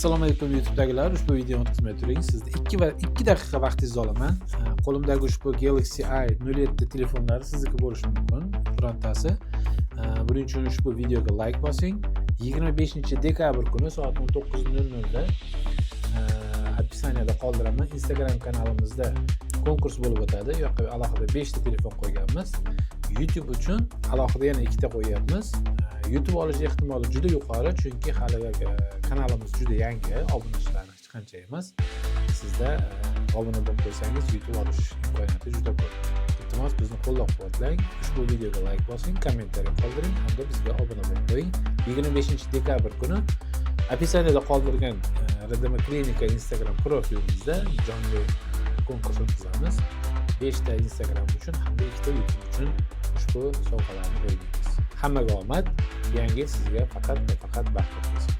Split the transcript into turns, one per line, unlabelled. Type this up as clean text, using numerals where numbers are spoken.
Assalomu alaykum YouTube'dagilar. Ushbu videoni xizmatiga turing. Sizda 2 daqiqa vaqtingizni olaman. Qo'limdagi ushbu Galaxy i07 telefonlari sizniki bo'lishi mumkin. Birontasi. Buning uchun ushbu videoga like bosing. 25-dekabr kuni soat 19:00 da opisiyaniyada qoldiraman. Instagram kanalimizda konkurs bo'lib o'tadi. Bu yoqqa alohida 5 ta telefon qo'yganmiz. YouTube uchun alohida yana 2 ta qo'yapmiz. YouTube olish ehtimoli juda yuqori, chunki hali kanalimiz juda yangi, obunachilarimiz hech qancha emas. Sizda obuna bo'lib qo'ysangiz YouTube olish imkoniyati juda ko'p. Iltimos bizni qo'llab-quvvatlang. Ushbu videoga like bosing, kommentariy qoldiring hamda bizga obuna bo'lib qo'ying. 25-dekabr kuni opisiyaniyada qoldirgan RDM Klinika Instagram profilimizda jonli konkurs o'tkazamiz. 5 ta Instagram uchun hamda 2 ta YouTube uchun ushbu sovg'alarni qo'yamiz. Hammaga omad, yangi yil sizga faqat va faqat baxt kelsin.